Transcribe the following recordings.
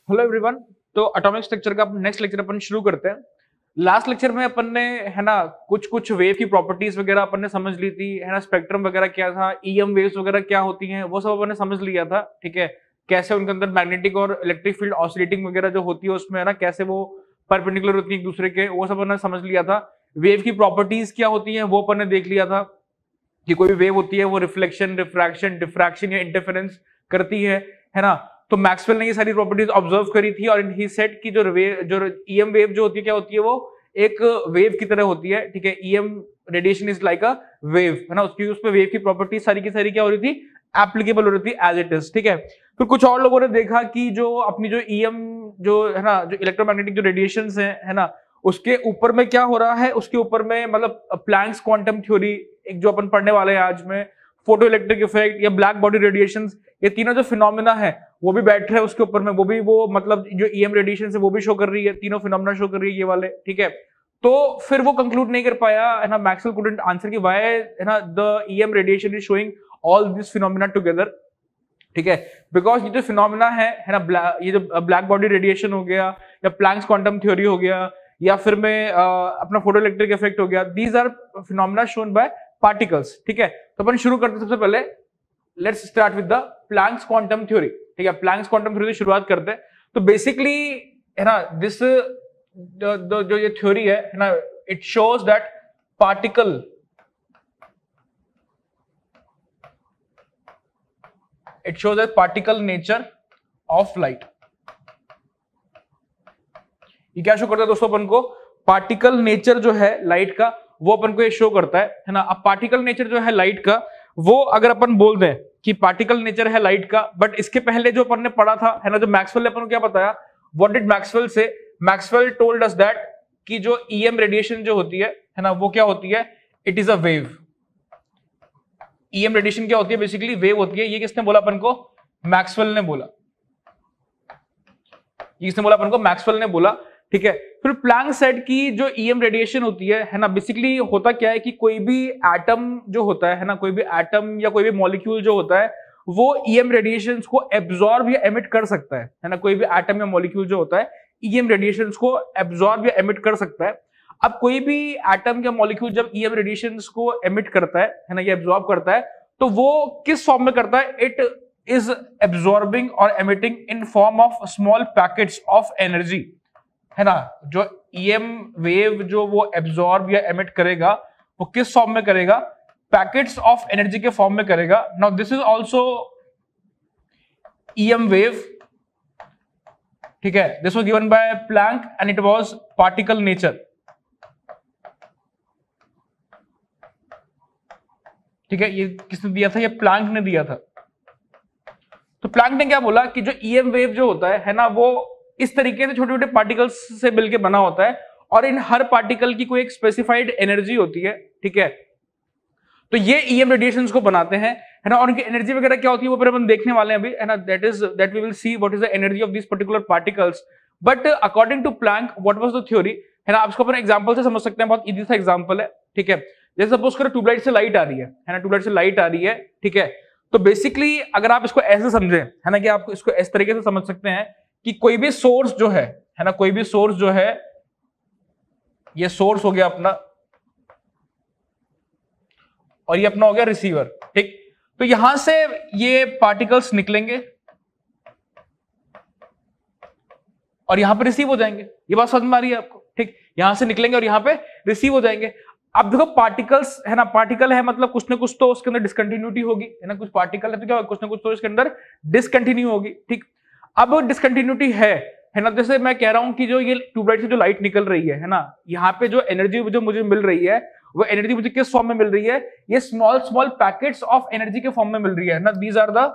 Hello everyone. तो atomic structure का next lecture अपन शुरू करते हैं। लास्ट लेक्चर में अपन ने है ना कुछ वेव की प्रॉपर्टीज वगैरह अपन ने समझ ली थी, है ना। स्पेक्ट्रम वगैरह क्या था, ईएम वेव्स वगैरह क्या होती हैं, वो सब अपन ने समझ लिया था। ठीक है, कैसे उनके अंदर मैग्नेटिक और इलेक्ट्रिक फील्ड ऑसिलेटिंग वगैरह जो होती है उसमें, है ना, कैसे वो परपेंडिकुलर होती है एक दूसरे के, वो सब अपन ने समझ लिया था। वेव की प्रॉपर्टीज क्या होती है वो अपन ने देख लिया था कि कोई भी वेव होती है वो रिफ्लेक्शन, रिफ्रैक्शन, डिफ्रैक्शन या इंटरफेरेंस करती है ना। तो मैक्सवेल ने ये सारी प्रॉपर्टीज ऑब्जर्व करी थी और ही सेड कि जो ईएम वेव जो होती है क्या होती है, वो एक वेव की तरह होती है। ठीक है, EM radiation is like a wave, है ना। उसकी उसमें वेव की प्रॉपर्टी सारी की सारी क्या हो रही थी, एप्लीकेबल हो रही थी एज इट इज। ठीक है, फिर कुछ और लोगों ने देखा कि जो अपनी जो ईएम जो है ना, जो इलेक्ट्रोमैग्नेटिक जो रेडिएशन है ना, उसके ऊपर में क्या हो रहा है, उसके ऊपर में मतलब प्लैंक्स क्वांटम थ्योरी, एक जो अपन पढ़ने वाले हैं आज में, फोटो इलेक्ट्रिक इफेक्ट या ब्लैक बॉडी रेडिएशन, ये तीनों जो फिनोमिना है वो भी बैठ रहे हैं उसके ऊपर में, वो भी वो मतलब जो ईएम रेडिएशन है वो भी शो कर रही है, तीनों फिनोमिना शो कर रही है ये वाले। ठीक है, तो फिर वो कंक्लूड नहीं कर पाया, है ना। मैक्सवेल कुडंट आंसर कि व्हाई, है ना, the EM radiation is showing all this phenomena together. ठीक है, बिकॉज ये जो फिनोमिना है ना, ये जो ब्लैक बॉडी रेडिएशन हो गया या प्लैंक्स क्वांटम थ्योरी हो गया या फिर में अपना फोटो इलेक्ट्रिक इफेक्ट हो गया, these are phenomena shown by particles. ठीक है, तो अपन शुरू करते हैं। सबसे पहले let's start with the Planck's quantum theory. ठीक है, प्लैंक्स क्वांटम थ्योरी से शुरुआत करते हैं। तो बेसिकली, है ना, दिस जो ये थ्योरी है ना, it shows that particle it shows a particle nature of light। ये क्या शो करता है दोस्तों अपन को, पार्टिकल नेचर जो है लाइट का वो अपन को ये शो करता है ना। अब पार्टिकल नेचर जो है लाइट का, वो अगर अपन बोल दें कि पार्टिकल नेचर है लाइट का, बट इसके पहले जो अपन ने पढ़ा था, है ना, जो मैक्सवेल ने अपन को क्या बताया, व्हाट डिड मैक्सवेल से, मैक्सवेल टोल्ड अस दैट कि जो ईएम रेडिएशन जो होती है ना, वो क्या होती है, it is a wave. EM radiation क्या होती है, बेसिकली वेव होती है। ये किसने बोला अपन को, मैक्सवेल ने बोला। ये किसने बोला अपन को, मैक्सवेल ने बोला। ठीक है, फिर प्लैंक सेड की जो ईएम रेडिएशन होती है ना, बेसिकली होता क्या है कि कोई भी एटम जो होता है ना, कोई भी एटम या कोई भी मॉलिक्यूल जो होता है वो ईएम रेडिएशंस को एब्जॉर्ब या एमिट कर सकता है ना। कोई भी एटम या मॉलिक्यूल जो होता है ईएम रेडिएशंस को एब्जॉर्ब या एमिट कर सकता है। अब कोई भी एटम या मॉलिक्यूल जब ईएम रेडिएशंस को एमिट करता है ना, ये एब्जॉर्ब करता है, तो वो किस फॉर्म में करता है, इट इज एब्जॉर्बिंग और emitting in form of small packets of energy, है ना। जो ईएम वेव जो वो एब्जॉर्ब या एमिट करेगा वो किस फॉर्म में करेगा, पैकेट्स ऑफ एनर्जी के फॉर्म में करेगा। Now this is also EM wave. ठीक है, this was given by Planck and it was particle nature. ठीक है, ये किसने दिया था, ये प्लैंक ने दिया था। तो प्लैंक ने क्या बोला कि जो ईएम वेव जो होता है ना, वो इस तरीके से छोटे छोटे पार्टिकल्स से मिलकर बना होता है और इन हर पार्टिकल की कोई एक स्पेसिफाइड एनर्जी होती है। ठीक है, तो ये ईएम रेडिएशंस को बनाते हैं, है ना। और उनकी एनर्जी वगैरह क्या होती है वो फिर अपन देखने वाले हैं अभी, है ना। That we will see what is the energy of this particular particles. But according to Planck what was the theory, है ना, आप इसको अपन एग्जांपल से समझ सकते हैं, बहुत इजी सा एग्जांपल है। ठीक है, जैसे सपोज करो ट्यूबलाइट से लाइट आ रही है ना, ट्यूबलाइट से लाइट आ रही है। ठीक है, तो बेसिकली अगर आप इसको ऐसे समझें, है ना, कि आप इसको इस तरीके से समझ सकते हैं कि कोई भी सोर्स जो है ना, कोई भी सोर्स जो है, ये सोर्स हो गया अपना और ये अपना हो गया रिसीवर। ठीक, तो यहां से ये पार्टिकल्स निकलेंगे और यहां पे रिसीव हो जाएंगे। ये बात समझ में आ रही है आपको। ठीक, यहां से निकलेंगे और यहां पे रिसीव हो जाएंगे। अब देखो पार्टिकल्स, है ना, पार्टिकल है मतलब कुछ ना कुछ तो उसके अंदर डिसकंटिन्यूटी होगी, है ना। कुछ पार्टिकल है तो क्या कुछ ना कुछ तो इसके अंदर डिसकंटिन्यू होगी। ठीक, अब डिसकंटिन्यूटी है ना। जैसे मैं कह रहा हूं कि जो ये ट्यूबलाइट से जो लाइट निकल रही है ना, यहाँ पे जो एनर्जी जो मुझे मिल रही है, वो एनर्जी मुझे किस फॉर्म में मिल रही है, ये small small packets of energy के फॉर्म में मिल रही है ना। These are the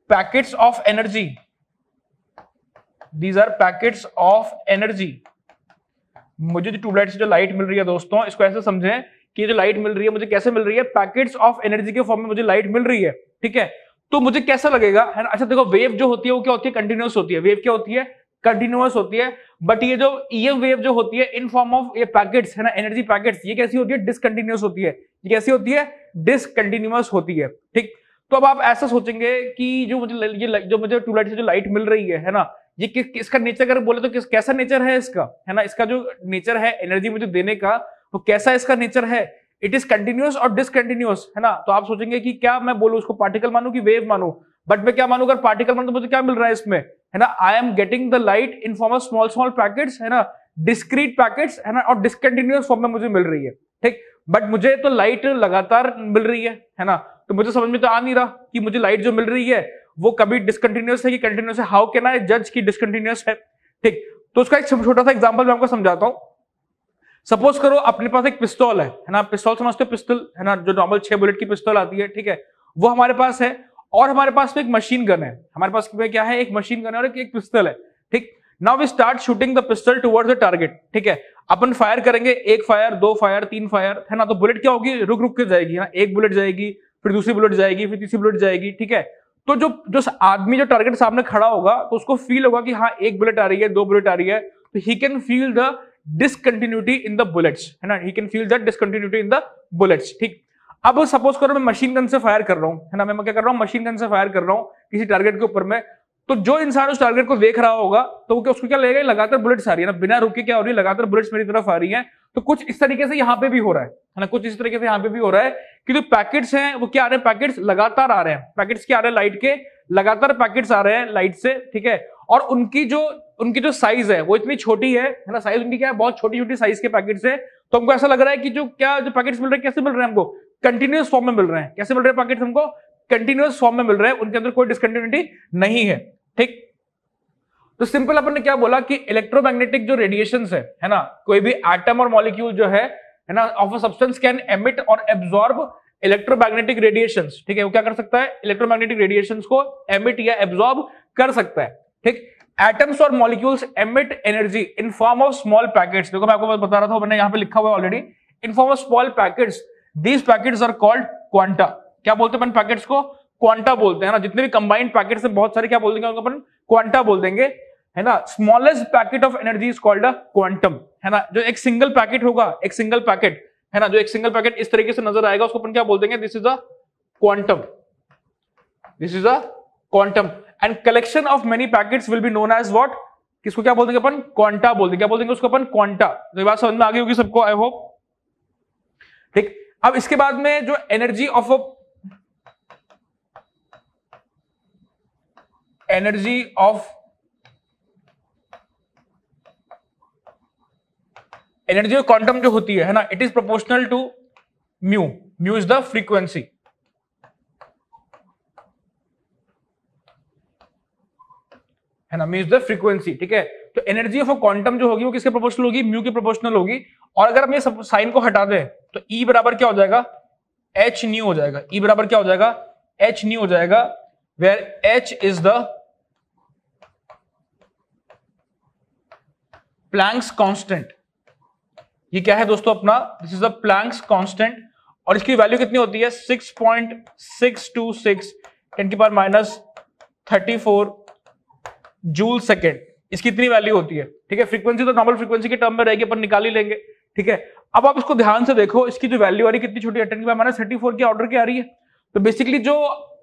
packets of energy, these are packets of energy. मुझे जो ट्यूबलाइट से जो लाइट मिल रही है दोस्तों, इसको ऐसे समझें कि जो लाइट मिल रही है मुझे कैसे मिल रही है, पैकेट्स ऑफ एनर्जी के फॉर्म में मुझे लाइट मिल रही है। ठीक है, तो मुझे कैसा लगेगा, है ना। अच्छा देखो, वेव जो होती है वो क्या होती है, कंटिन्यूअस होती है। वेव क्या होती है, कंटिन्यूअस होती है। बट ये जो ईएम वेव जो होती है इन फॉर्म ऑफ ये पैकेट्स, है ना, एनर्जी पैकेट्स, ये कैसी होती है, डिसकंटिन्यूअस होती है। ये कैसी होती है, डिसकंटिन्यूअस होती है। ठीक, तो अब आप ऐसा सोचेंगे कि जो मुझे ट्यूबलाइट से जो लाइट मिल रही है ना, ये इसका नेचर अगर बोले तो कैसा नेचर है इसका, है ना, इसका जो नेचर है एनर्जी मुझे देने का वो कैसा इसका नेचर है, इट इज कंटिन्यूअस और डिसकंटिन्यूअस, है ना। तो आप सोचेंगे कि क्या मैं बोलूं उसको पार्टिकल मानूं कि वेव मानूं, बट मैं क्या मानूं, अगर पार्टिकल मानूं तो मुझे क्या मिल रहा है इसमें, है ना, I am getting the light in form of small small packets, है ना, डिस्क्रीट पैकेट्स, है ना, और डिसकंटिन्यूअस फॉर्म में मुझे मिल रही है, ठीक। बट मुझे तो लाइट लगातार मिल रही है ना, तो मुझे समझ में तो आ नहीं रहा कि मुझे लाइट जो मिल रही है वो कभी डिसकंटिन्यूअस है कि कंटिन्यूअस है, हाउ कैन आई जज कि डिसकंटिन्यूअस है, ठीक। तो उसका एक छोटा सा एग्जांपल मैं आपको समझाता हूं। सपोज करो अपने पास एक पिस्तौल है ना, पिस्तौल समझते हो, पिस्तौल, है ना, जो नॉर्मल 6 बुलेट की पिस्तौल आती है, ठीक है, वो हमारे पास है, और हमारे पास में एक मशीन गन है, हमारे पास क्या है, एक मशीन गन है और एक पिस्तौल है, ठीक। Now we start shooting the पिस्तौल टुवर्ड्स द टारगेट, ठीक है, अपन फायर करेंगे, 1 फायर 2 फायर 3 फायर, है ना, तो बुलेट क्या होगी, रुक रुक के जाएगी ना, एक बुलेट जाएगी, फिर दूसरी बुलेट जाएगी, फिर तीसरी बुलेट जाएगी, ठीक है। तो जो आदमी जो टारगेट सामने खड़ा होगा तो उसको फील होगा कि हाँ एक बुलेट आ रही है, 2 बुलेट आ रही है, तो he can feel the discontinuity in the bullets, है ना, he can feel the discontinuity in the bullets, ठीक। अब सपोज करो मैं मशीन गन से फायर कर रहा हूं, है ना, मैं क्या कर रहा हूं, मशीन गन से फायर कर रहा हूं किसी टारगेट के ऊपर में, तो जो इंसान उस टारगेट को देख रहा होगा तो वो उसको क्या लगेगा, लगातार बुलेट्स आ रही है ना, बिना रुके क्या हो रही है, लगातार बुलेट्स मेरी तरफ आ रही है। तो कुछ इस तरीके से यहाँ पे भी हो रहा है ना, कुछ इस तरीके से यहाँ पे भी हो रहा है कि जो पैकेट्स हैं वो क्या आ रहे हैं, पैकेट्स लगातार आ रहे हैं, पैकेट्स क्या आ रहे हैं, लाइट के लगातार पैकेट्स आ रहे हैं लाइट से, ठीक है, और उनकी जो साइज है वो इतनी छोटी है ना, साइज उनकी क्या है, बहुत छोटी छोटी साइज के पैकेट्स है। तो हमको ऐसा लग रहा है कि जो पैकेट्स मिल रहे हैं कैसे मिल रहे हैं हमको, कंटिन्यूअस फॉर्म में मिल रहे हैं, कैसे मिल रहे हैं पैकेट्स हमको, कंटिन्यूअस फॉर्म में मिल रहे हैं, उनके अंदर कोई डिसकंटिन्यूटी नहीं है, ठीक। तो सिंपल अपन ने क्या बोला कि इलेक्ट्रोमैग्नेटिक जो रेडिएशंस है ना, कोई भी एटम और मॉलिक्यूल जो है ना, of a substance can emit और एब्जॉर्ब इलेक्ट्रोमैग्नेटिक रेडिएशंस, ठीक है, वो क्या कर सकता है, इलेक्ट्रोमैग्नेटिक रेडिएशंस को एमिट या एब्जॉर्ब कर सकता है, ठीक। एटम्स और molecules emit energy in form of small packets, देखो मैं आपको बता रहा था, मैंने यहां पे लिखा हुआ है already, in form of small packets, these packets are called quanta. क्या बोलते हैं अपन पैकेट्स को, क्वांटा बोलते हैं ना, जितने भी कंबाइंड पैकेट्स हैं बहुत सारे, क्या बोल देंगे उनको अपन, क्वांटा बोल देंगे, है ना। Smallest packet of energy is called a quantum, है ना, जो एक सिंगल पैकेट होगा, एक सिंगल पैकेट, है ना, जो एक सिंगल पैकेट इस तरीके से नजर आएगा उसको अपन क्या बोल देंगे, this is a quantum, this is a quantum, and collection of many packets will be known as what, किसको क्या बोल देंगे अपन, क्वांटा बोल देंगे, क्या बोल देंगे उसको अपन, क्वांटा। तो ये बात समझ में आ गई होगी सबको, आई होप, ठीक। अब इसके बाद में जो energy of energy of quantum जो होती है ना, it is proportional to mu, mu is the frequency, है ना, म्यू इज द फ्रीक्वेंसी, ठीक है। तो एनर्जी ऑफ क्वांटम जो होगी वो किसके प्रोपोर्शनल होगी, म्यू के प्रोपोर्शनल होगी। और अगर हम ये साइन को हटा दें तो E बराबर क्या हो जाएगा, एच न्यू हो जाएगा, E बराबर क्या हो जाएगा, एच न्यू हो जाएगा, where h is the Planck's constant. ये क्या है दोस्तों अपना, this is the Planck's constant, और इसकी वैल्यू कितनी होती है, 6.626 10⁻34 जूल सेकेंड, इसकी इतनी वैल्यू होती है, ठीक है। फ्रीक्वेंसी तो नॉर्मल फ्रीक्वेंसी के टर्म में रहेगी, अपन निकाल ही लेंगे, ठीक है। अब आप इसको ध्यान से देखो, इसकी जो वैल्यू आ रही है कितनी छोटी है, 10⁻34 के ऑर्डर की आ रही है। तो बेसिकली जो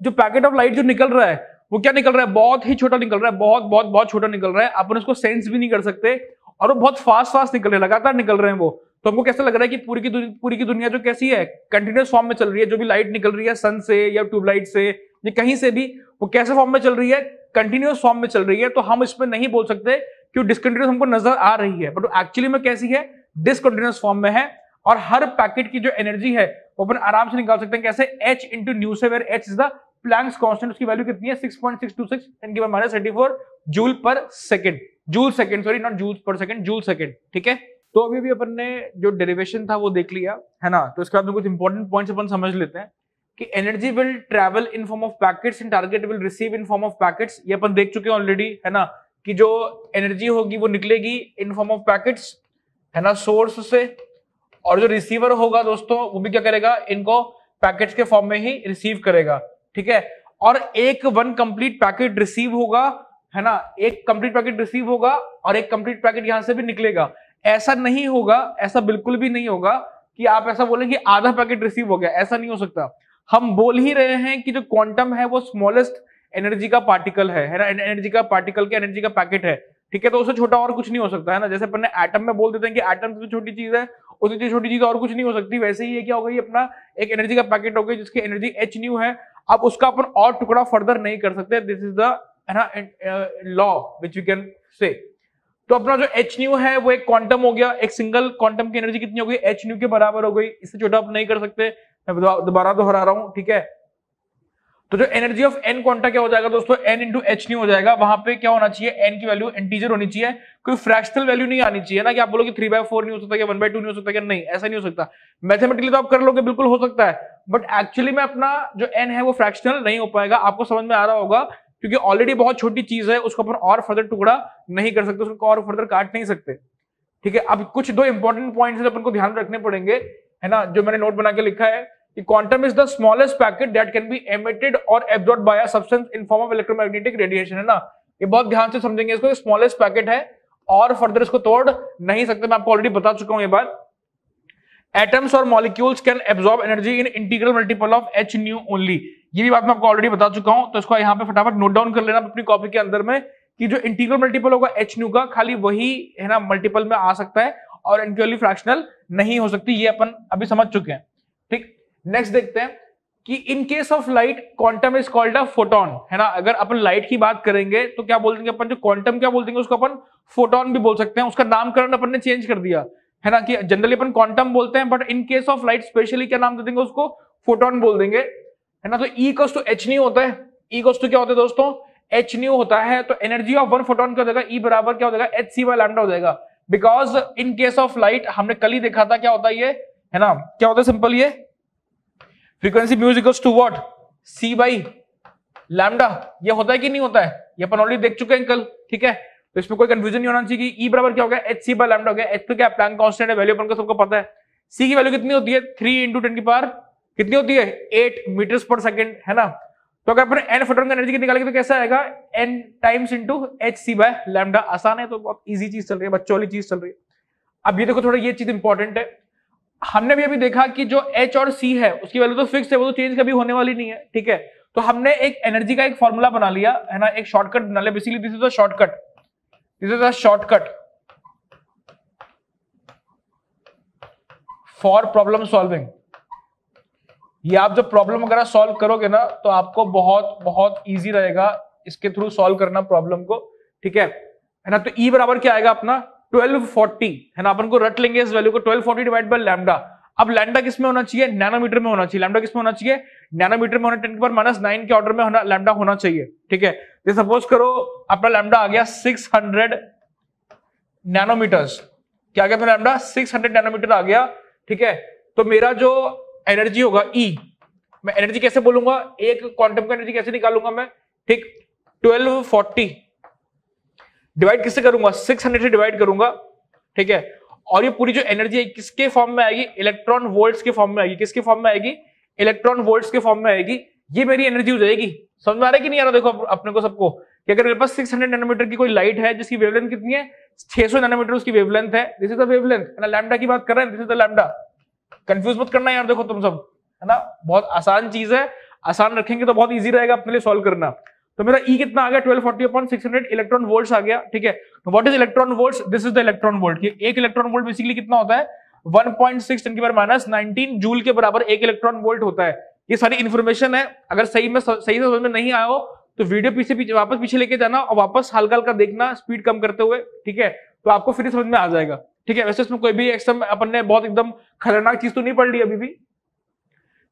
पैकेट ऑफ लाइट जो निकल रहा है वो क्या निकल रहा है, बहुत ही छोटा निकल रहा है, बहुत बहुत बहुत छोटा निकल रहा है, अपन उसको सेंस भी नहीं कर सकते, और वो बहुत फास्ट निकल रहे हैं, लगातार निकल रहे हैं वो। तो हमको कैसा लग रहा है कि पूरी की दुनिया जो कैसी है, कंटिन्यूअस फॉर्म में चल रही है, जो भी लाइट निकल रही है सन से या ट्यूबलाइट से या कहीं से भी, वो कैसे फॉर्म में चल रही है, कंटिन्यूअस फॉर्म में चल रही है। तो हम इसमें नहीं बोल सकते कि डिसकंटिन्यूअस हमको नजर आ रही है, बट एक्चुअली में कैसी है, डिसकंटिन्यूअस फॉर्म में है। और हर पैकेट की जो एनर्जी है वो अपन आराम से निकाल सकते हैं, कैसे, h इंटू न्यू से, where h is the Planck's constant, उसकी वैल्यू कितनी है, 6.626 10⁻34 joule per second, joule second, sorry not joule per second, joule second, ठीक है। तो अभी भी अपन ने जो डेरिवेशन था वो देख लिया, है ना। तो इसके बाद में कुछ इंपॉर्टेंट पॉइंट्स अपन समझ लेते हैं कि energy will travel in form of packets and target will receive in form of packets. ये अपन देख चुके हैं ऑलरेडी, है ना, कि जो एनर्जी होगी वो निकलेगी इन फॉर्म ऑफ पैकेट्स, है ना, सोर्स से, और जो रिसीवर होगा दोस्तों वो भी क्या करेगा, इनको पैकेट्स के फॉर्म में ही रिसीव करेगा, ठीक है। और एक वन कंप्लीट पैकेट रिसीव होगा, है ना, एक कंप्लीट पैकेट रिसीव होगा और एक कंप्लीट पैकेट यहां से भी निकलेगा। ऐसा नहीं होगा, ऐसा बिल्कुल भी नहीं होगा कि आप ऐसा बोलें कि आधा पैकेट रिसीव हो गया, ऐसा नहीं हो सकता। हम बोल ही रहे हैं कि जो क्वांटम है वो स्मॉलेस्ट एनर्जी का पार्टिकल है ना, एनर्जी का पार्टिकल के एनर्जी का पैकेट है, ठीक है। तो उससे छोटा और कुछ नहीं हो सकता है ना, जैसे अपन ने एटम में बोल देते हैं कि एटम सबसे छोटी चीज है, उससे छोटी चीज और कुछ नहीं हो सकती, वैसे ही ये क्या हो गई अपना एक एनर्जी का पैकेट हो गई जिसकी एनर्जी एच न्यू है। अब उसका अपन और टुकड़ा फर्दर नहीं कर सकते, this is the law which you can say. तो अपना जो एच न्यू है वो एक क्वांटम हो गया, एक सिंगल क्वांटम की एनर्जी कितनी हो गई, एच न्यू के बराबर हो गई, इससे छोटा आप नहीं कर सकते, मैं दोबारा दोहरा रहा हूं, ठीक है। तो जो एनर्जी ऑफ एन क्वांटा क्या हो जाएगा दोस्तों, एन इंटू एच न्यू हो जाएगा। वहां पे क्या होना चाहिए, एन की वैल्यू इंटीजर होनी चाहिए, कोई फ्रैक्शनल वैल्यू नहीं आनी चाहिए ना, कि आप बोलोगे 3/4 नहीं हो सकता, क्या 1/2 नहीं हो सकता, क्या नहीं, ऐसा नहीं हो सकता। मैथमेटिकली तो आप कर लोगे, बिल्कुल हो सकता है, बट एक्चुअली में अपना जो एन है वो फ्रैक्शनल नहीं हो पाएगा। आपको समझ में आ रहा होगा, क्योंकि ऑलरेडी बहुत छोटी चीज है, उसको अपन और फर्दर टुकड़ा नहीं कर सकते, उसको और फर्दर काट नहीं सकते, ठीक है। अब कुछ दो इंपॉर्टेंट पॉइंट्स अपन को ध्यान रखने पड़ेंगे, है ना, जो मैंने नोट बना के लिखा है कि quantum is the smallest packet that can be emitted और absorbed by a substance in form of electromagnetic radiation, है ना। ये बहुत ध्यान से समझेंगे इसको, स्मॉलेस्ट पैकेट है और फर्दर इसको तोड़ नहीं सकते, मैं आपको ऑलरेडी बता चुका हूं ये बात। एटम्स और molecules can absorb energy in integral multiple of H new only, ये भी बात मैं आपको ऑलरेडी बता चुका हूं, तो इसको यहाँ पे फटाफट नोट डाउन कर लेना अपनी कॉपी के अंदर में, कि जो इंटीग्रल मल्टीपल होगा एच न्यू का, खाली वही है ना मल्टीपल में आ सकता है और इनकी वैल्यू फ्रैक्शनल नहीं हो सकती, ये अपन अभी समझ चुके हैं, ठीक। नेक्स्ट देखते हैं कि in case of light quantum is called a photon, है ना। अगर अपन लाइट की बात करेंगे तो क्या बोल देंगे अपन, जो क्वांटम क्या बोल देंगे उसको अपन फोटोन भी बोल सकते हैं, उसका नामकरण अपन ने चेंज कर दिया, है ना, कि जनरली अपन क्वांटम बोलते हैं, but in case of light specially क्या नाम दे देंगे उसको, फोटोन बोल देंगे, है ना। तो E equals to h nu होता है, E इक्वल्स टू क्या होता है दोस्तों, एच न्यू होता है, तो एनर्जी ऑफ वन फोटोन क्या हो जाएगा, E बराबर क्या हो जाएगा, एच सी बाय लैम्डा हो जाएगा, because in case of light हमने कल ही देखा था क्या होता है ये, है ना, क्या होता है सिंपल, ये frequency music equals to what, C by lambda, ये होता है कि नहीं होता है, ये अपन ऑलरेडी देख चुके हैं कल, ठीक है। तो इसमें कोई कंफ्यूजन नहीं होना चाहिए कि E बराबर क्या हो गया, एच सी बाय लैम्डा हो गया, एच तो क्या प्लैंक कांस्टेंट है, वैल्यू अपन को सबको पता है, C की वैल्यू कितनी होती है, 3 इंटू 10 की पावर कितनी होती है, 8 मीटर्स पर सेकेंड, है ना। तो अगर अपन एन फोटोन का एनर्जी निकालेंगे तो कैसा आएगा, n times into h c by lambda, आसान है, तो बहुत इजी चीज चल रही है, बच्चों वाली चीज चल रही है। अब ये देखो थोड़ा ये चीज इंपॉर्टेंट है, हमने भी अभी देखा कि जो H और C है उसकी वैल्यू तो फिक्स है, वो तो चेंज कभी होने वाली नहीं है, ठीक है। तो हमने एक एनर्जी का एक फॉर्मूला बना लिया, है ना, एक शॉर्टकट बना लिया, basically this is a shortcut, this is a shortcut for problem solving. ये आप जब प्रॉब्लम वगैरह सॉल्व करोगे ना तो आपको बहुत बहुत इजी रहेगा इसके थ्रू सॉल्व करना प्रॉब्लम को, ठीक है ना। तो E बराबर क्या आएगा अपना 1240, है ना, अपन को रट लेंगे इस वैल्यू को, 1240 डिवाइड बाय लैम्डा। अब लैम्डा किस में होना चाहिए, नैनोमीटर में होना चाहिए, लैम्डा किस में होना चाहिए, नैनोमीटर में होना, 10 की पावर -9 के ऑर्डर में होना लैम्डा होना चाहिए, ठीक है। तो सपोज करो अपना लैम्डा आ गया 600 नैनोमीटर्स, क्या आ गया अपना लैम्डा 600 नैनोमीटर आ गया, ठीक है। तो मेरा जो एनर्जी होगा E, मैं एनर्जी कैसे बोलूंगा, एक क्वांटम का एनर्जी कैसे निकालूंगा मैं, ठीक, 1240 डिवाइड किससे करूंगा, 600 से डिवाइड करूंगा, ठीक है। और ये पूरी जो एनर्जी है किसके फॉर्म में आएगी, इलेक्ट्रॉन वोल्ट्स के फॉर्म में आएगी, किसके फॉर्म में आएगी, इलेक्ट्रॉन वोल्ट्स के फॉर्म में आएगी, ये मेरी एनर्जी हो जाएगी। समझ में आ रहा है कि नहीं आ रहा, देखो अपने को सबको कि अगर मेरे पास 600 नैनोमीटर की कोई लाइट है जिसकी वेवलेंथ कितनी है, 600 नैनोमीटर उसकी वेवलेंथ है, दिस इज द वेवलेंथ, है ना, लैम्डा की बात कर रहे हैं, this is the lambda, confuse मत करना यार, देखो तुम सब, है ना, बहुत आसान चीज है, आसान रखेंगे तो बहुत इजी रहेगा अपने लिए सॉल्व करना। तो मेरा E कितना आ गया 1240/600 इलेक्ट्रॉन वोल्ट्स आ गया, ठीक है। तो what is electron volts, this is the electron volt, एक इलेक्ट्रॉन वोल्ट बेसिकली कितना होता है 1.6 10 की पावर -19 जूल के बराबर एक इलेक्ट्रॉन वोल्ट होता है। ये सारी इंफॉर्मेशन है, अगर सही से समझ में नहीं आया हो तो वीडियो पीछे वापस पीछे लेके जाना और वापस हल्का हल्का देखना स्पीड कम करते हुए, ठीक है, तो आपको फिर समझ में आ जाएगा, ठीक है। वैसे इसमें कोई भी एकदम अपन ने बहुत एकदम खतरनाक चीज तो नहीं पढ़ ली अभी भी,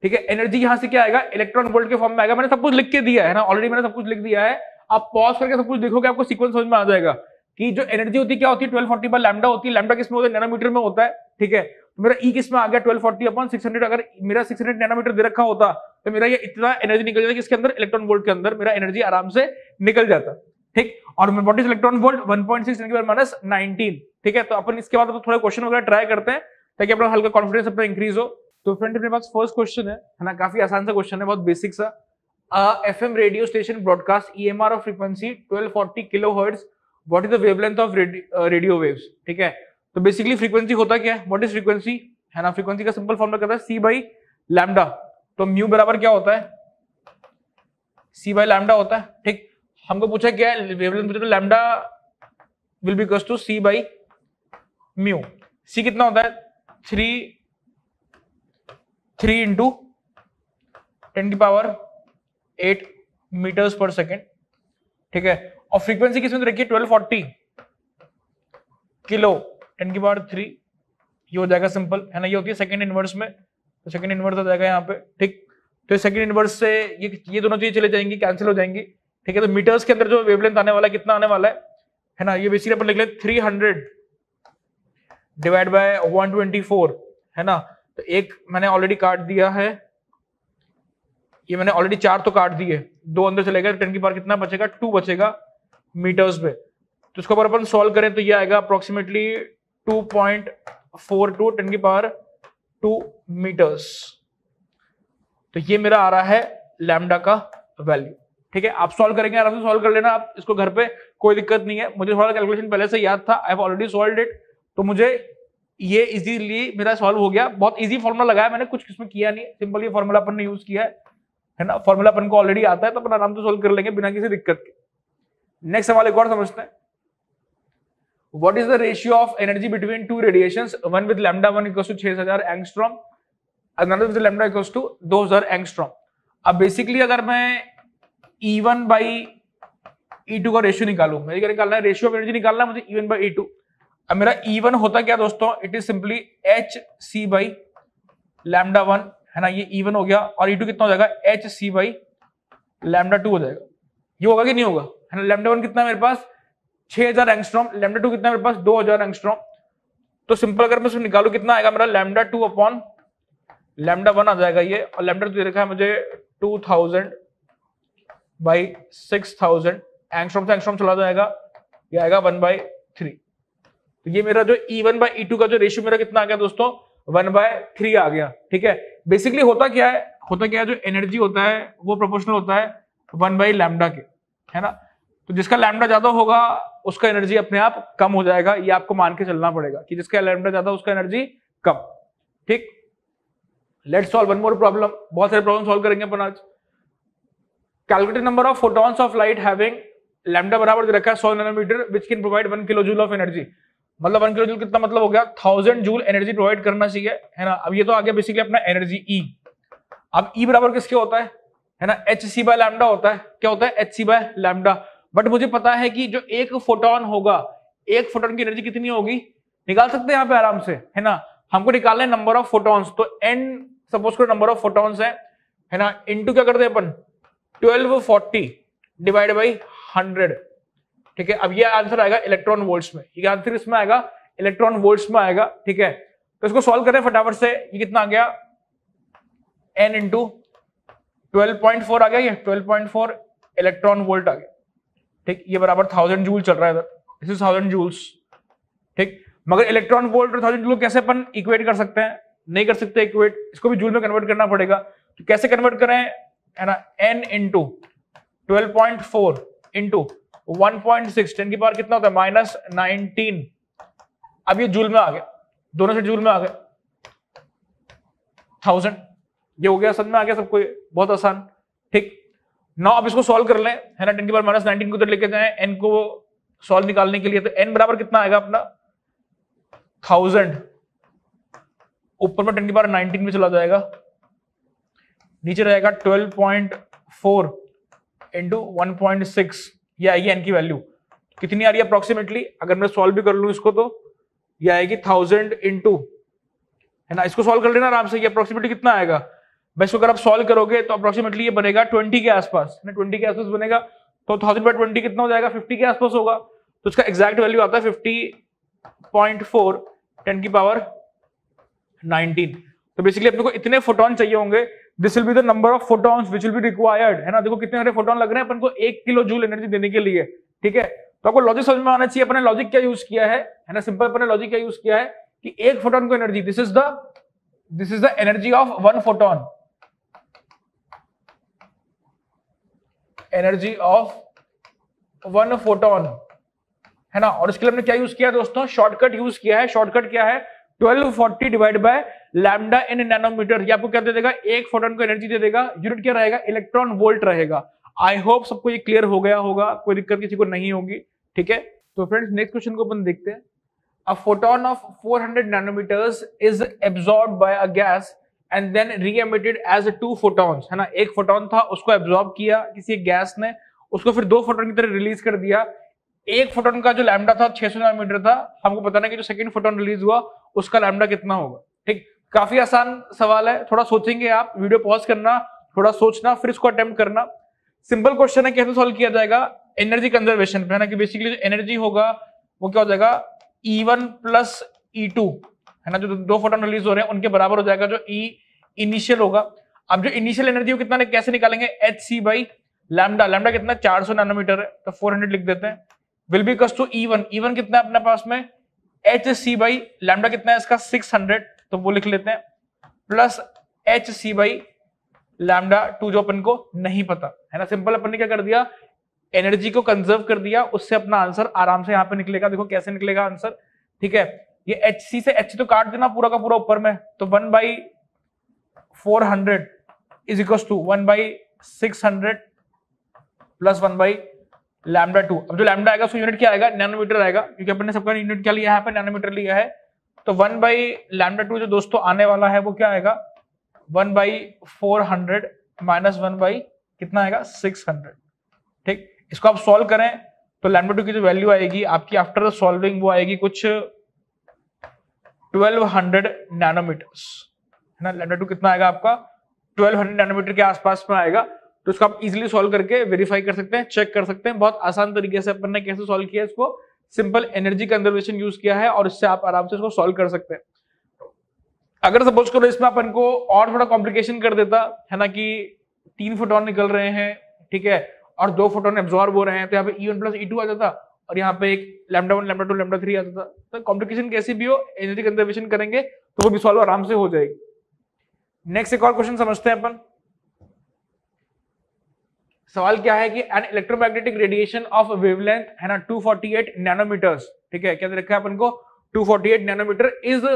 ठीक है। एनर्जी यहां से क्या आएगा, इलेक्ट्रॉन वोल्ट के फॉर्म में आएगा, मैंने सब कुछ लिख के दिया है ना, ऑलरेडी मैंने सब कुछ लिख दिया है, आप पॉज करके सब कुछ देखोगे आपको सीक्वेंस समझ में आ जाएगा कि जो एनर्जी होती है क्या होती है 1240 बाय लैम्डा होती है, लैम्डा किस में होता है, नैनोमीटर में होता है, ठीक है। तो मेरा E किस में आ गया 1240/600, अगर मेरा 600 नैनोमीटर दे रखा होता तो मेरा ये इतना एनर्जी निकल जाता किसके अंदर, इलेक्ट्रॉन वोल्ट के अंदर, मेरा एनर्जी आराम से निकल जाता, ठीक। और व्हाट इज इलेक्ट्रॉन वोल्ट 1.6 10 की पावर -19, ठीक है। तो अपन इसके बाद थोड़ा क्वेश्चन वगैरह ट्राई करते हैं ताकि अपना हल्का कॉन्फिडेंस अपना इंक्रीज हो। तो फ्रेंड अपने पास फर्स्ट क्वेश्चन है ना, काफी आसान सा क्वेश्चन है, बहुत बेसिक सा। FM radio station broadcast EMR of frequency 1240 kilohertz, what is the wavelength of radio waves, ठीक है। तो बेसिकली फ्रीक्वेंसी होता क्या है, व्हाट इज फ्रीक्वेंसी, है ना, फ्रीक्वेंसी का सिंपल फॉर्मूला कहता है C बाई लैम्डा। तो म्यू बराबर क्या होता है, सी बाई लैम्डा होता है, ठीक। हमको पूछा क्या है, वेवलेंथ पूछा तो lambda will be equals to c by mu. C कितना होता है, 3 इंटू 10⁸ मीटर्स पर सेकेंड, ठीक है। और फ्रीक्वेंसी किसमें रखी है, 1240 किलो 10⁻3, ये हो जाएगा सिंपल, है ना। ये होती है सेकंड इनवर्स में, तो सेकंड इनवर्स हो जाएगा यहाँ पे, ठीक। तो सेकंड इनवर्स से ये दोनों चीजें चले जाएंगी, कैंसिल हो जाएंगी, ठीक है। तो मीटर्स के अंदर जो वेवलेंथ आने वाला है कितना आने वाला है ना, ये बेसिकली अपन लिख लें 300 डिवाइड बाय 124, है ना। तो एक मैंने ऑलरेडी काट दिया है, ये मैंने ऑलरेडी 4 तो काट दिए, 2 अंदर चले गए, 10 की पावर कितना बचेगा, 2 बचेगा मीटर्स पे। तो इसको अगर अपन सॉल्व करें तो ये आएगा अप्रोक्सीमेटली 2.42 10⁻2 मीटर्स। तो ये मेरा आ रहा है लैम्डा का वैल्यू, ठीक है। आप सॉल्व करेंगे, आराम से सॉल्व कर लेना आप इसको घर पे, कोई दिक्कत नहीं है। मुझे थोड़ा कैलकुलेशन पहले से याद था, I have already solved it, तो मुझे ये इजीली मेरा सॉल्व हो गया। बहुत इजी फॉर्मूला लगाया मैंने, कुछ इसमें किया नहीं, सिंपल ये फॉर्मूला अपन ने यूज किया है ना। फॉर्मूला अपन को ऑलरेडी आता है, तो अपन आराम से सॉल्व कर लेंगे बिना किसी दिक्कत के। नेक्स्ट सवाल एक और समझते हैं। What is the ratio of energy between two radiations? One with lambda 1 equals to 6000 angstrom, another with lambda equals to 2000 angstrom. अब बेसिकली अगर मैं E1 बाई E2 का रेशियो निकालू, मुझे क्या निकालना है, रेशियो ऑफ एनर्जी निकालना है मुझे E1 बाई E2। अब मेरा E1 होता क्या दोस्तों, it is simply HC by lambda 1, है ना। ये E1 हो गया, और E2 कितना हो जाएगा, HC बाई लैम्डा 2 हो जाएगा। ये होगा कि नहीं होगा, है ना। लैम्डा 1 कितना है मेरे पास 6000 एंगस्ट्रॉम, लैम्डा 2 कितना है मेरे पास 2000 एंगस्ट्रॉम। तो सिंपल अगर मैं इसको निकालू कितना आएगा मेरा, लैम्डा 2 अपॉन लैम्डा 1 आ जाएगा ये, और लैम्डा 2 दे रखा है मुझे 2000 बाई 6000, एंगस्ट्रॉम से एंगस्ट्रॉम चला जाएगा, ये आएगा 1/3। तो ये मेरा जो E1 बाई E2 का जो रेशियो मेरा कितना आ गया दोस्तों, 1/3 आ गया, ठीक है। बेसिकली होता क्या है, जो एनर्जी होता है वो प्रोपोर्शनल होता है 1 बाई लैम्डा के, है ना। तो जिसका लैम्डा ज्यादा होगा उसका एनर्जी अपने आप कम हो जाएगा, ये आपको मान के चलना पड़ेगा कि जिसका लैम्डा ज्यादा उसका एनर्जी कम, ठीक। Let's solve one more problem, बहुत सारे प्रॉब्लम सॉल्व करेंगे अपन आज। Calculate number of photons of light having lambda बराबर दे रखा है 100 nanometre which can provide 1 kilo joule of energy. मतलब 1 किलो जूल कितना मतलब हो गया, 1000 जूल एनर्जी प्रोवाइड करना चाहिए, है ना। अब ये तो आ गया बेसिकली अपना एनर्जी E। अब E बराबर किसके होता है ना, HC बाय लैम्डा होता है। क्या होता है, HC बाय लैम्डा। बट मुझे पता है कि जो एक फोटोन होगा, एक फोटोन की एनर्जी कितनी होगी, निकाल सकते हैं यहाँ पे आराम से, है ना। हमको निकालना है नंबर ऑफ फोटॉन्स, तो n सपोज करो नंबर ऑफ फोटॉन्स है ना, इनटू क्या करते हैं अपन 1240 डिवाइड बाई 100, ठीक है। अब ये आंसर आएगा इलेक्ट्रॉन वोल्ट्स में, ये आंसर इसमें आएगा इलेक्ट्रॉन वोल्ट्स में आएगा, ठीक है। तो इसको सॉल्व करें फटाफट से, ये कितना आ गया n इंटू 12.4 आ गया, ये 12.4 इलेक्ट्रॉन वोल्ट आ गया, ठीक। ये बराबर 1000 जूल चल रहा है इधर, दिस इज 1000 जूल्स, ठीक। मगर इलेक्ट्रॉन वोल्ट और 1000 जूल कैसे अपन इक्वेट कर सकते हैं, नहीं कर सकते इक्वेट, इसको भी जूल में कन्वर्ट करना पड़ेगा। तो कैसे कन्वर्ट करें, है ना, n इंटू 12.4 इंटू 1.6 10 की पावर कितना होता है -19। अब ये जूल में आ गया, दोनों से जूल में आ गए 1000, ये हो गया, समझ में आ गया सबको, बहुत आसान, ठीक। नाउ अब इसको सॉल्व कर लें, है ना। 10 की पावर -19 को उधर लेके जाएं n को सॉल्व निकालने के लिए, तो n बराबर कितना आएगा अपना 1000, ऊपर में 10 की पावर 19 में चला जाएगा, नीचे रहेगा 12.4 इंटू 1.6, ये आएगी n की वैल्यू कितनी आ रही है अप्रोक्सीमेटली, अगर मैं सॉल्व भी कर लूं इसको तो ये आएगी 1000 इंटू, है ना। इसको सॉल्व कर लेना आराम से, ये अप्रोक्सीमेटली कितना आएगा, बस अगर आप सॉल्व करोगे तो अप्रोक्सीमेटली ये बनेगा 20 के आसपास, 20 के आसपास बनेगा। तो 1000/20 कितना हो जाएगा, 50 के आसपास होगा। तो इसका एग्जैक्ट वैल्यू आता है 50.4 10 की पावर 19। तो बेसिकली अपने को इतने फोटोन चाहिए होंगे, this will be the number of photons which will be required, है ना। देखो कितने सारे फोटोन लग रहे हैं अपन को 1 किलो जूल एनर्जी देने के लिए, ठीक है। तो आपको लॉजिक समझ में आना चाहिए, अपने लॉजिक क्या यूज किया है ना, सिंपल अपने लॉजिक क्या यूज किया है कि एक फोटोन को energy, this is the energy of 1 photon, energy of 1 photon, है ना। और इसके लिए हमने क्या यूज किया दोस्तों, शॉर्टकट यूज किया है। शॉर्टकट क्या है, 1240 divide by lambda in nanometre. ये आपको क्या दे देगा, एक फोटोन को एनर्जी दे देगा, यूनिट क्या रहेगा, इलेक्ट्रॉन वोल्ट रहेगा। आई होप सबको ये क्लियर हो गया होगा, कोई दिक्कत किसी को नहीं होगी, ठीक है। तो फ्रेंड्स नेक्स्ट क्वेश्चन को अपन देखते हैं। A photon of 400 nanometers is absorbed by a gas and then reemitted as 2 photons, है ना। एक फोटोन था, उसको एब्सॉर्ब किया किसी गैस ने, उसको फिर 2 फोटोन की तरह रिलीज कर दिया। एक फोटोन का जो लैम्डा था 600 नैनोमीटर था, हमको पता नहीं कि जो सेकंड फोटोन रिलीज हुआ उसका लैम्डा कितना होगा, ठीक। काफी आसान सवाल है, थोड़ा सोचेंगे आप, वीडियो पॉज करना, थोड़ा सोचना, फिर इसको अटेम्प्ट करना। सिंपल क्वेश्चन है, कैसे सॉल्व किया जाएगा, एनर्जी कंजर्वेशन पे, है ना, कि बेसिकली जो एनर्जी होगा वो क्या हो जाएगा, E1 प्लस E2, है ना, जो 2 फोटोन रिलीज हो रहे हैं उनके बराबर हो जाएगा जो E इनिशियल होगा। अब जो इनिशियल एनर्जी हो कितना कैसे निकालेंगे, hc बाई लैम्डा, लैम्डा कितना 400 नैनोमीटर है, तो 400 लिख देते हैं, will be equals to E1, E1 कितना है अपने पास में, hc बाई लैम्डा कितना है इसका 600, तो वो लिख लेते हैं, प्लस hc बाई लैम्डा 2 जो अपन को नहीं पता, है ना। सिंपल अपन ने क्या कर दिया, एनर्जी को कंजर्व कर दिया, उससे अपना आंसर आराम से यहाँ पे निकलेगा। देखो कैसे निकलेगा आंसर, ठीक है। ये hc से h तो काट देना पूरा का पूरा ऊपर में, तो 1/400 इज इक्वल टू 1/600 प्लस 1/λ2। अब जो लैम्डा आएगा उसको यूनिट क्या आएगा, नैनोमीटर आएगा, क्योंकि अपन ने सबका यूनिट क्या लिया है, यहाँ पे नैनोमीटर लिया है। तो 1/λ2 जो दोस्तों आने वाला है वो क्या आएगा, 1/400 माइनस 1 कितना आएगा 600, ठीक। इसको आप सॉल्व करें तो λ2 की जो वैल्यू आएगी आपकी आफ्टर सॉल्विंग वो आएगी कुछ 1200 नैनोमीटर्स, है ना। λ2 कितना आएगा आपका 1200 नैनोमीटर के आसपास में आएगा। तो इसको आप इजीली सॉल्व करके वेरीफाई कर सकते हैं, चेक कर सकते हैं। बहुत आसान तरीके से अपन ने कैसे सॉल्व किया इसको, सिंपल एनर्जी कंजर्वेशन यूज किया है और इससे आप आराम से इसको सॉल्व कर सकते हैं। अगर सपोज करो इसमें अपन को और थोड़ा कॉम्प्लिकेशन कर देता, है ना, कि 3 फोटोन निकल रहे हैं, ठीक है, और 2 फोटोन एब्जॉर्ब हो रहे हैं, तो यहाँ पे E1 प्लस E2 आ जाता और यहाँ पे एक λ1 λ2 λ3 आ जाता। तो कॉम्प्लिकेशन कैसी भी हो, एनर्जी कंजर्वेशन करेंगे तो वो भी सॉल्व आराम से हो जाएगी। नेक्स्ट एक और क्वेश्चन समझते हैं अपन। सवाल क्या है कि an electromagnetic radiation of wavelength, है ना, 248 नैनोमीटर्स, ठीक है, क्या रखा है अपन को 248 nanometre is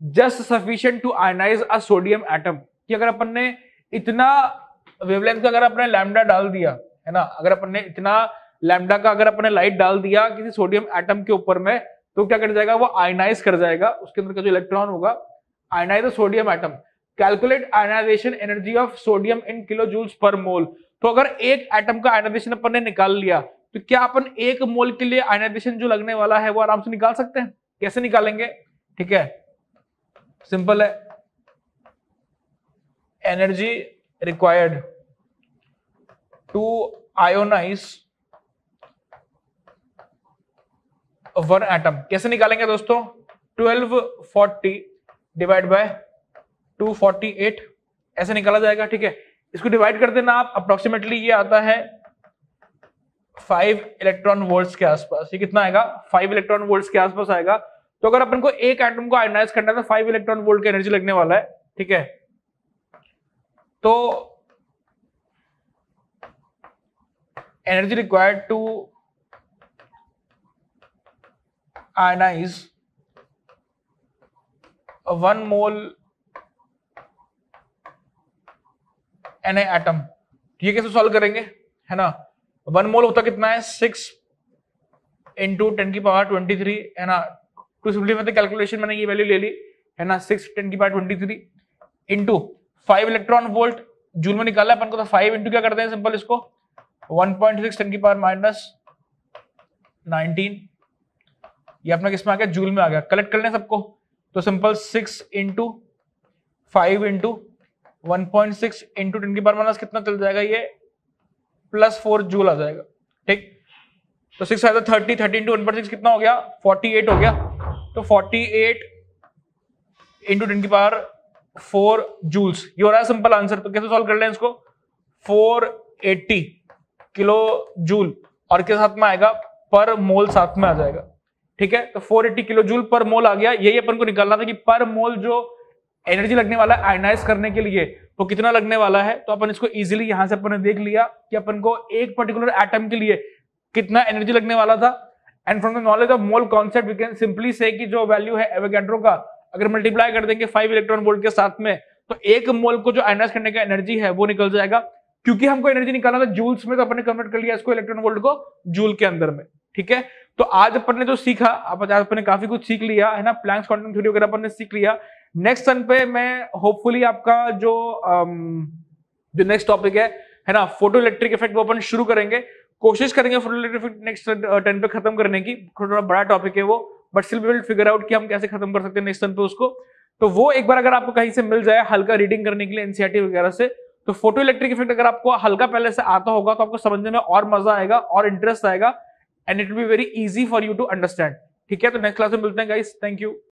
just sufficient to ionise a sodium atom. कि अगर अपन ने इतना वेवलेंथ का अगर अपने लैम्डा डाल दिया, है ना, अगर अपन ने इतना लैम्डा का अगर अपने लाइट डाल दिया किसी सोडियम एटम के ऊपर में, तो क्या कर जाएगा, वो आयनाइज कर जाएगा, उसके अंदर का जो इलेक्ट्रॉन होगा, ionise the sodium atom. Calculate ionisation energy of sodium in kilojoules per mole. तो अगर एक एटम का आयनाइजेशन अपन ने निकाल लिया, तो क्या अपन 1 मोल के लिए आयनाइजेशन जो लगने वाला है वो आराम से निकाल सकते हैं। कैसे निकालेंगे, ठीक है, सिंपल है, energy required to ionise 1 atom. कैसे निकालेंगे दोस्तों, 1240 डिवाइड बाय 248 ऐसे निकाला जाएगा, ठीक है। इसको डिवाइड कर देना आप, अप्रोक्सीमेटली ये आता है 5 इलेक्ट्रॉन वोल्ट्स के आसपास। ये कितना आएगा, 5 इलेक्ट्रॉन वोल्ट्स के आसपास आएगा। तो अगर अपन को एक एटम को आयनाइज करना है तो 5 इलेक्ट्रॉन वोल्ट की एनर्जी लगने वाला है, ठीक है। तो energy required to ionise 1 mole Na atom. ये कैसे सॉल्व करेंगे, है ना। 1 मोल होता कितना है, 6 इंटू 10 की पावर 23, है ना। टू सिंपलीफाई द कैलकुलेशन मैंने ये वैल्यू ले ली, है ना, 6 10 की power 23 into 5 electron volt joule में निकाला अपन को, तो 5 इंटू क्या करते हैं सिंपल इसको 1.6 10 की पावर माइनस 19, ये अपना किसमें आ गया, जूल में आ गया। कलेक्ट कर लें सबको, तो सिंपल 6 इंटू 5 इंटू 1.6 इंटू 10 की पावर माइनस कितना चल जाएगा, ये +4 जूल आ जाएगा, ठीक। तो 6 आया 30, 30 इंटू 1.6 कितना हो गया, 48 हो गया। तो 48 इंटू 10 की पावर 4 जूल्स, ये हो रहा है सिंपल आंसर। तो कैसे सॉल्व कर लें इसको, 480 किलो जूल और के साथ में आएगा पर मोल साथ में आ जाएगा, ठीक है। तो 480 किलो जूल पर मोल आ गया। यही अपन को निकालना था कि पर मोल जो एनर्जी लगने वाला है आयनाइज करने के लिए वो कितना लगने वाला है। तो अपन इसको इजीली यहां से अपन ने देख लिया कि अपन को एक पर्टिकुलर एटम के लिए कितना एनर्जी लगने वाला था। And from the knowledge of mole concept we can simply say कि जो वैल्यू है एवोगैड्रो का अगर मल्टीप्लाई कर देंगे 5 इलेक्ट्रॉन वोल्ट के साथ में, तो 1 मोल को जो आयनाइज करने का एनर्जी है वो निकल जाएगा। क्योंकि हमको एनर्जी निकालना था जूल्स में, तो अपन ने कन्वर्ट कर लिया इसको इलेक्ट्रॉन वोल्ट को जूल के अंदर में। ठीक है, तो आज अपन ने जो सीखा, आज अपन ने काफी कुछ सीख लिया है ना, प्लैंक्स क्वांटम थ्योरी वगैरह अपन ने सीख लिया। नेक्स्ट सन पे मैं होपफुली आपका जो नेक्स्ट टॉपिक है ना, फोटो इलेक्ट्रिक इफेक्ट, वो अपन शुरू करेंगे, कोशिश करेंगे फोटो इलेक्ट्रिक इफेक्ट नेक्स्ट 10 पे खत्म करने की। थोड़ा बड़ा टॉपिक है वो, but still we will figure out कि हम कैसे खत्म कर सकते हैं नेक्स्ट सन पे उसको। तो वो एक बार अगर आपको कहीं से मिल जाए हल्का रीडिंग करने के लिए एनसीईआरटी वगैरह से, तो फोटो इलेक्ट्रिक इफेक्ट अगर आपको हल्का पहले से आता होगा तो आपको समझने में और मजा आएगा और इंटरेस्ट आएगा, and it will be very easy for you to understand. ठीक है, तो नेक्स्ट क्लास में मिलते हैं गाइस, थैंक यू।